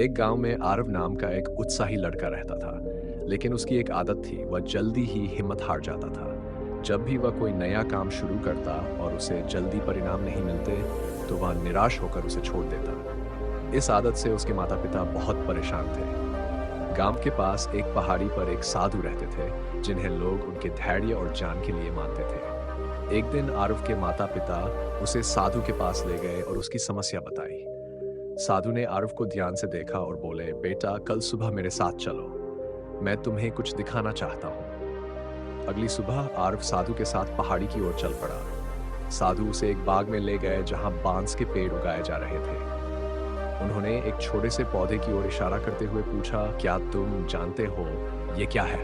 एक गांव में आरव नाम का एक उत्साही लड़का रहता था। लेकिन उसकी एक आदत थी, वह जल्दी ही हिम्मत हार जाता था। जब भी वह कोई नया काम शुरू करता और उसे जल्दी परिणाम नहीं मिलते, तो वह निराश होकर उसे छोड़ देता। इस आदत से उसके माता पिता बहुत परेशान थे। गांव के पास एक पहाड़ी पर एक साधु रहते थे, जिन्हें लोग उनके धैर्य और ज्ञान के लिए मानते थे। एक दिन आरव के माता पिता उसे साधु के पास ले गए और उसकी समस्या बताई। साधु ने आरव को ध्यान से देखा और बोले, बेटा कल सुबह मेरे साथ चलो, मैं तुम्हें कुछ दिखाना चाहता हूँ। अगली सुबह आरव साधु के साथ पहाड़ी की ओर चल पड़ा। साधु उसे एक बाग में ले गए जहां बांस के पेड़ उगाए जा रहे थे। उन्होंने एक छोटे से पौधे की ओर इशारा करते हुए पूछा, क्या तुम जानते हो ये क्या है?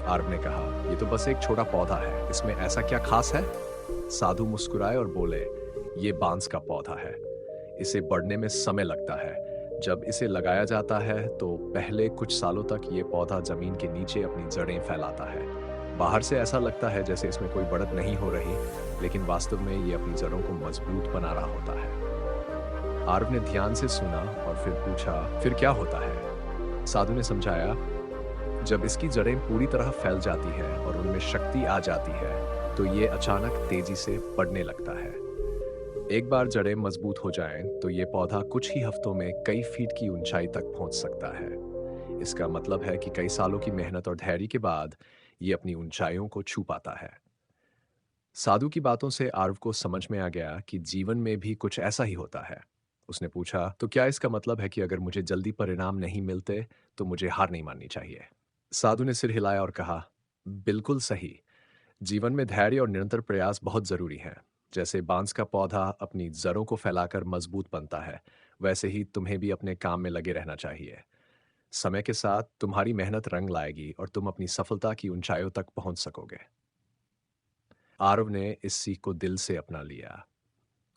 आरव ने कहा, ये तो बस एक छोटा पौधा है, इसमें ऐसा क्या खास है? साधु मुस्कुराए और बोले, ये बांस का पौधा है। इसे बढ़ने में समय लगता है। जब इसे लगाया जाता है तो पहले कुछ सालों तक ये पौधा जमीन के नीचे अपनी जड़ें फैलाता है। बाहर से ऐसा लगता है जैसे इसमें कोई बढ़त नहीं हो रही, लेकिन वास्तव में ये अपनी जड़ों को मजबूत बना रहा होता है। आरव ने ध्यान से सुना और फिर पूछा, फिर क्या होता है? साधु ने समझाया, जब इसकी जड़ें पूरी तरह फैल जाती हैं और उनमें शक्ति आ जाती है, तो ये अचानक तेजी से बढ़ने लगता है। एक बार जड़ें मजबूत हो जाएं, तो ये पौधा कुछ ही हफ्तों में कई फीट की ऊंचाई तक पहुंच सकता है। इसका मतलब है कि कई सालों की मेहनत और धैर्य के बाद ये अपनी ऊंचाइयों को छू पाता है। साधु की बातों से आरव को समझ में आ गया कि जीवन में भी कुछ ऐसा ही होता है। उसने पूछा, तो क्या इसका मतलब है कि अगर मुझे जल्दी परिणाम नहीं मिलते, तो मुझे हार नहीं माननी चाहिए? साधु ने सिर हिलाया और कहा, बिल्कुल सही। जीवन में धैर्य और निरंतर प्रयास बहुत जरूरी है। जैसे बांस का पौधा अपनी जड़ों को फैलाकर मजबूत बनता है, वैसे ही तुम्हें भी अपने काम में लगे रहना चाहिए। समय के साथ तुम्हारी मेहनत रंग लाएगी और तुम अपनी सफलता की ऊंचाइयों तक पहुंच सकोगे। आरव ने इस सीख को दिल से अपना लिया।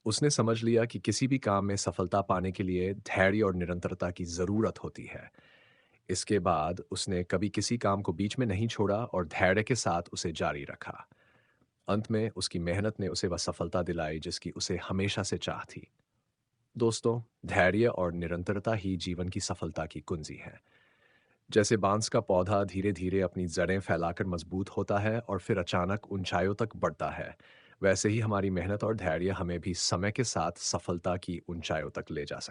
उसने समझ लिया कि किसी भी काम में सफलता पाने के लिए धैर्य और निरंतरता की जरूरत होती है। इसके बाद उसने कभी किसी काम को बीच में नहीं छोड़ा और धैर्य के साथ उसे जारी रखा। अंत में उसकी मेहनत ने उसे वह सफलता दिलाई जिसकी उसे हमेशा से चाह थी। दोस्तों, धैर्य और निरंतरता ही जीवन की सफलता की कुंजी है। जैसे बांस का पौधा धीरे धीरे अपनी जड़ें फैलाकर मजबूत होता है और फिर अचानक ऊंचाइयों तक बढ़ता है, वैसे ही हमारी मेहनत और धैर्य हमें भी समय के साथ सफलता की ऊंचाइयों तक ले जा सकता है।